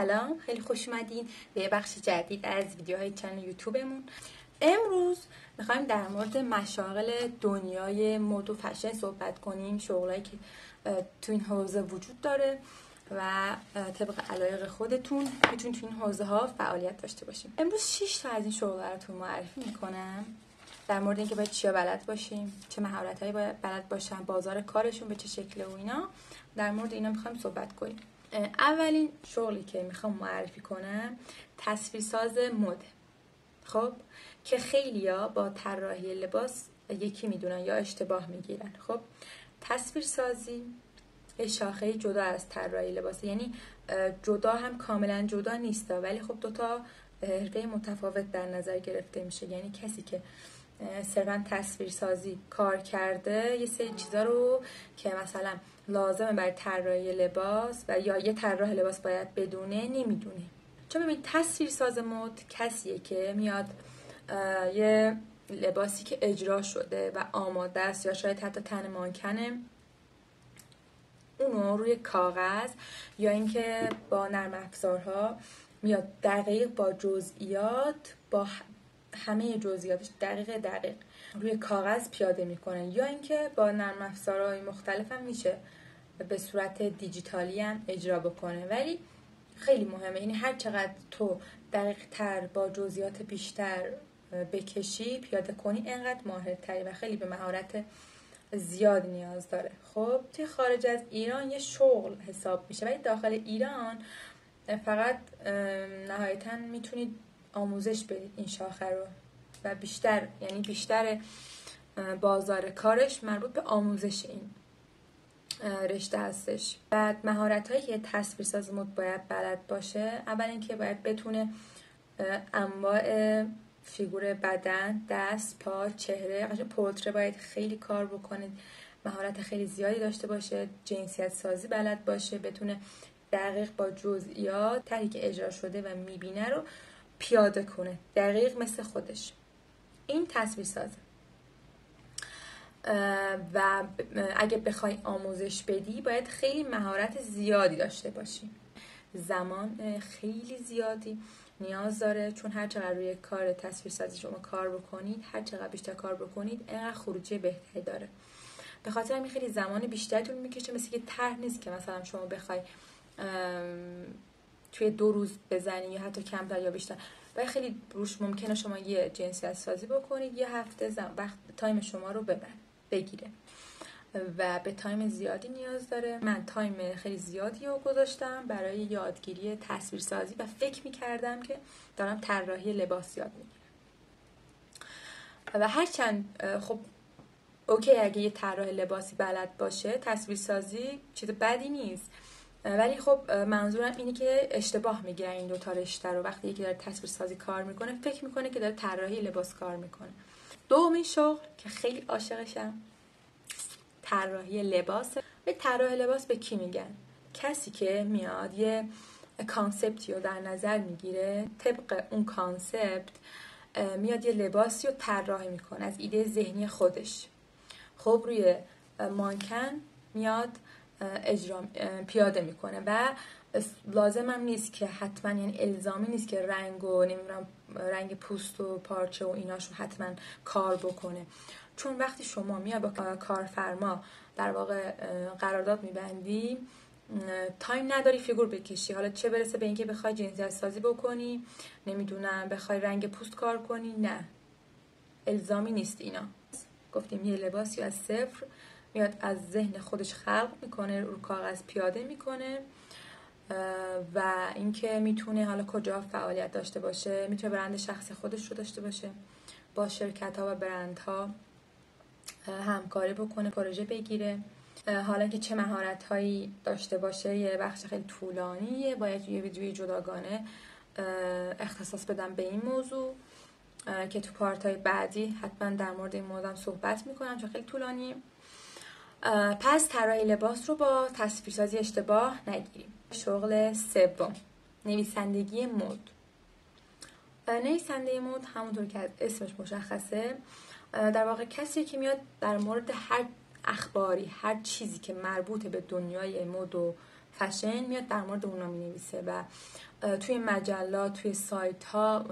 سلام، خیلی خوش اومدین به بخش جدید از ویدیوهای کانال یوتیوبمون. امروز میخوایم در مورد مشاغل دنیای مد و فشن صحبت کنیم، شغلایی که تو این حوزه وجود داره و طبق علایق خودتون میتونید تو این حوزه ها فعالیت داشته باشیم. امروز 6 تا از این شغل‌ها رو تو معرفی میکنم، در مورد اینکه باید چیا بلد باشیم، چه مهارت‌هایی باید بلد باشن، بازار کارشون به چه شکله و اینا. در مورد اینا میخوایم صحبت کنیم. اولین شغلی که میخوام معرفی کنم تصویرساز مد. خب که خیلیا با طراحی لباس یکی میدونن یا اشتباه میگیرن. خب تصویرسازی شاخه جدا از طراحی لباس، یعنی جدا هم کاملا جدا نیست، ولی خب دوتا حرفه متفاوت در نظر گرفته میشه. یعنی کسی که صرفا تصویرسازی کار کرده یه سری چیزا رو که مثلا لازمه برای طراحی لباس و یا یه طراح لباس باید بدونه نمیدونه. چون ببین تصویرساز مد کسیه که میاد یه لباسی که اجرا شده و آماده است یا شاید حتی تن مانکنه اونو روی کاغذ یا اینکه با نرم افزارها میاد دقیق با جزئیات، با همه جزئیاتش دقیق روی کاغذ پیاده میکنه، یا اینکه با نرم افزارهای مختلف هم میشه به صورت دیجیتالی هم اجرا بکنه. ولی خیلی مهمه، یعنی هر چقدر تو دقیق تر با جزئیات بیشتر بکشی پیاده کنی انقدر ماهرتری و خیلی به مهارت زیاد نیاز داره. خب توی خارج از ایران یه شغل حساب میشه، ولی داخل ایران فقط نهایتاً میتونید آموزش بدید این شاخه رو و بیشتر بازار کارش مربوط به آموزش این رشته هستش. بعد مهارت‌هایی که تصویرساز مد باید بلد باشه، اول اینکه باید بتونه انواع فیگور بدن، دست، پا، چهره، پورتره باید خیلی کار بکنه، مهارت خیلی زیادی داشته باشه، جنسیت سازی بلد باشه، بتونه دقیق با جزئیات طرحی که اجرا شده و میبینه رو پیاده کنه، دقیق مثل خودش. این تصویرسازه. و اگه بخوای آموزش بدی باید خیلی مهارت زیادی داشته باشی، زمان خیلی زیادی نیاز داره، چون هر چقدر روی کار تصویرسازی شما کار بکنید، هر چقدر بیشتر کار بکنید اینقدر خروجی بهتری داره. به خاطر همین خیلی زمان بیشتری طول میکشه. مثل که طرح نیست که مثلا شما بخوای توی 2 روز بزنی یا حتی کمتر یا بیشتر، ولی خیلی روش ممکنه شما یه جنسیت سازی بکنید یه هفته وقت تایم شما رو بگیره و به تایم زیادی نیاز داره. من تایم خیلی زیادی رو گذاشتم برای یادگیری تصویرسازی و فکر میکردم که دارم طراحی لباس یاد میگیرم. و هرچند خب اوکی اگه یه طراح لباسی بلد باشه، تصویرسازی چیز بدی نیست، ولی خب منظورم اینه که اشتباه میگیرن این 2 تا رشته رو. وقتی یکی داره تصویرسازی کار میکنه فکر میکنه که داره طراحی لباس کار میکنه. دومین شغل که خیلی عاشقشم طراحی لباس. به طراح لباس به کی میگن؟ کسی که میاد یه کانسپتی رو در نظر میگیره، طبق اون کانسپت میاد یه لباسی رو طراحی میکنه از ایده ذهنی خودش. خب روی مانکن میاد پیاده میکنه و لازم هم نیست که حتما، یعنی الزامی نیست که رنگ پوست و پارچه و ایناشو حتما کار بکنه. چون وقتی شما میاد با کارفرما در واقع قرارداد میبندی، تایم نداری فیگور بکشی، حالا چه برسه به اینکه بخوای جنسیت سازی بکنی، نمیدونم بخوای رنگ پوست کار کنی. نه، الزامی نیست اینا. گفتیم یه لباسی از صفر میاد از ذهن خودش خلق میکنه، رو کاغذ پیاده میکنه و اینکه میتونه حالا کجا فعالیت داشته باشه، میتونه برند شخصی خودش رو داشته باشه، با شرکت ها و برند ها همکاری بکنه، پروژه بگیره. حالا که چه مهارت هایی داشته باشه یه بخش خیلی طولانیه، باید یه ویدیوی جداگانه اختصاص بدم به این موضوع که تو پارت های بعدی حتما در مورد این موضوع صحبت میکنم چون خیلی طولانیه. پس طراحی لباس رو با تصویرسازی اشتباه نگیریم. شغل سوم، نویسندگی مد. نویسنده مد همونطور که از اسمش مشخصه در واقع کسی که میاد در مورد هر اخباری، هر چیزی که مربوط به دنیای مد و فشن میاد در مورد اونا مینویسه و توی مجلات، توی سایت ها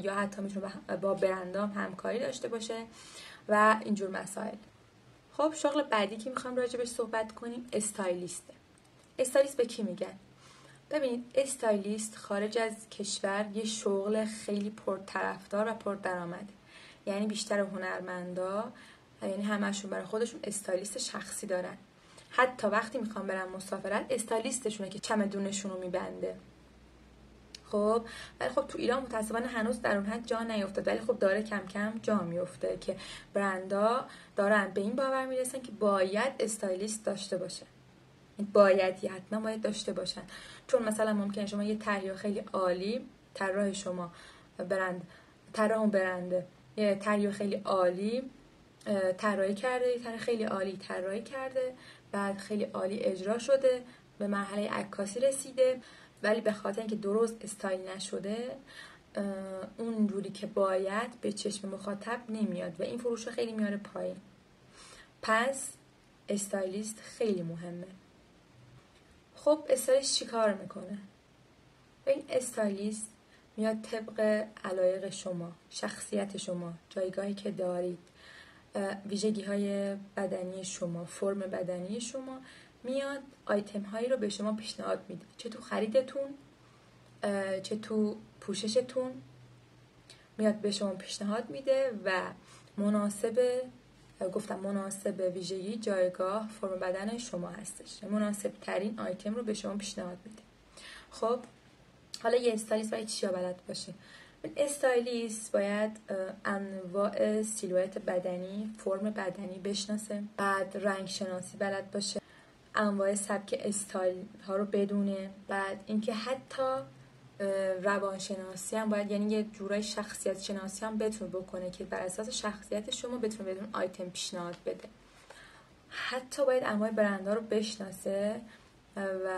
یا حتی میتونه با برندام همکاری داشته باشه و اینجور مسائل. خب شغل بعدی که میخوام راجبش صحبت کنیم استایلیسته. استایلیست به کی میگن؟ ببینید استایلیست خارج از کشور یه شغل خیلی پرطرفدار و پردرآمده. یعنی بیشتر هنرمندا یعنی همشون برای خودشون استایلیست شخصی دارن. حتی وقتی میخوام برن مسافرت استایلیستشونه که چمدونشون رو میبنده. خب ولی خب تو ایران متاسفانه هنوز در اون حد جا نیفتاد، ولی خب داره کم کم جا میفته که برندا دارن به این باور میرسن که باید استایلیست داشته باشه. حتما باید داشته باشن. چون مثلا ممکنه شما یه طرح خیلی عالی، طراح شما برنده یه طرح خیلی عالی طراحی کرده، یه طرح خیلی عالی طراحی کرده، بعد خیلی عالی اجرا شده، به مرحله عکاسی رسیده، ولی به خاطر اینکه درست استایل نشده اون جوری که باید به چشم مخاطب نمیاد و این فروش خیلی میاره پایین. پس استایلیست خیلی مهمه. خب استایلیست چی کار میکنه؟ این استایلیست میاد طبق علایق شما، شخصیت شما، جایگاهی که دارید، ویژگی های بدنی شما، فرم بدنی شما، میاد آیتم هایی رو به شما پیشنهاد میده، چه تو خریدتون چه تو پوششتون میاد به شما پیشنهاد میده و مناسب ویژگی، جایگاه، فرم بدن شما هستش. مناسب ترین آیتم رو به شما پیشنهاد میده. خب حالا یه استایلیست باید چیا بلد باشه؟ استایلیست باید انواع سیلویت بدنی، فرم بدنی بشناسه، بعد رنگ شناسی بلد باشه، انواع سبک استایل ها رو بدونه، بعد اینکه حتی روانشناسی هم باید، یعنی یه جورای شخصیت شناسی هم بتونه بکنه که بر اساس شخصیت شما بتونه بدون آیتم پیشنهاد بده. حتی باید انواع برندها رو بشناسه و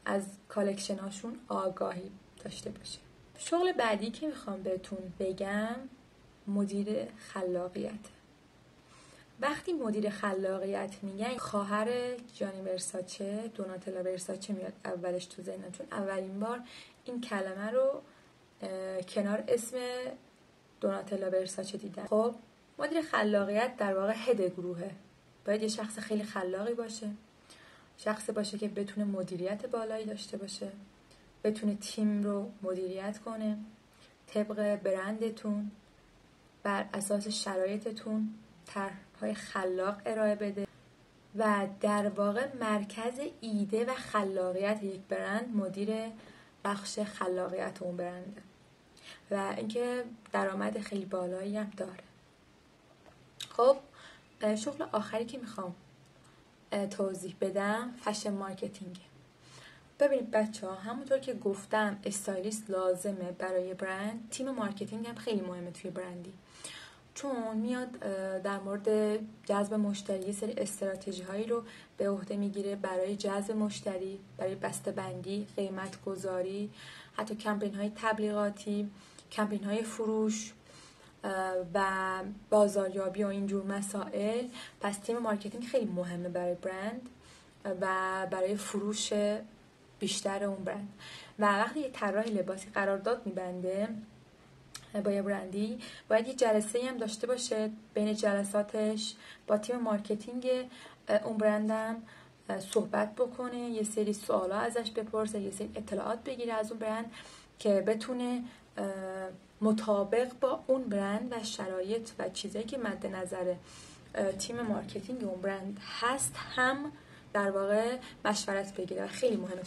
از کالکشن هاشون آگاهی داشته باشه. شغل بعدی که میخوام بهتون بگم مدیر خلاقیت. وقتی مدیر خلاقیت میگن خواهر جانی ورساچه، دوناتلا ورساچه میاد اولش تو ذهنم، چون اولین بار این کلمه رو کنار اسم دوناتلا ورساچه دیدم. خب مدیر خلاقیت در واقع هد گروهه. باید یه شخص خیلی خلاقی باشه، شخص باشه که بتونه مدیریت بالایی داشته باشه، بتونه تیم رو مدیریت کنه، طبق برندتون بر اساس شرایطتون طرح‌های خلاق ارائه بده و در واقع مرکز ایده و خلاقیت یک برند مدیر بخش خلاقیت اون برنده و اینکه درآمد خیلی بالایی هم داره. خب شغل آخری که میخوام توضیح بدم فشن مارکتینگه. ببینید بچه‌ها، همونطور که گفتم استایلیست لازمه برای برند، تیم مارکتینگ هم خیلی مهمه توی برندی، چون میاد در مورد جذب مشتری یه سری استراتژی هایی رو به عهده میگیره برای جذب مشتری، برای بسته‌بندی، قیمت گذاری، حتی کمپین های تبلیغاتی، کمپین های فروش و بازاریابی و اینجور مسائل. پس تیم مارکتینگ خیلی مهمه برای برند و برای فروش بیشتر اون برند. و وقتی یه طراح لباسی قرارداد میبنده با یه برندی، باید یه جلسه هم داشته باشه، بین جلساتش با تیم مارکتینگ اون برندم صحبت بکنه، یه سری سوالا ازش بپرسه، یه سری اطلاعات بگیره از اون برند که بتونه مطابق با اون برند و شرایط و چیزایی که مد نظر تیم مارکتینگ اون برند هست هم در واقع مشورت بگیره. و خیلی مهمه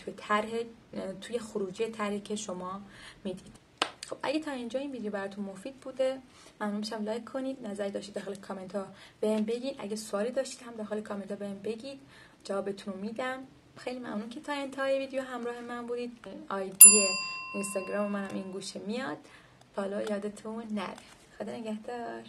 توی خروجی طرحی که شما میدید. خب اگه تا اینجا این ویدیو براتون مفید بوده، ممنون میشم لایک کنید، نظری داشتید داخل کامنت ها بهم بگید، اگه سوالی داشتید هم داخل کامنت ها بهم بگید، جوابتون رو میدم. خیلی ممنون که تا انتهای ویدیو همراه من بودید. آیدی اینستاگرام منم این گوشه میاد، فالو یادتون نره. خدا نگهدار.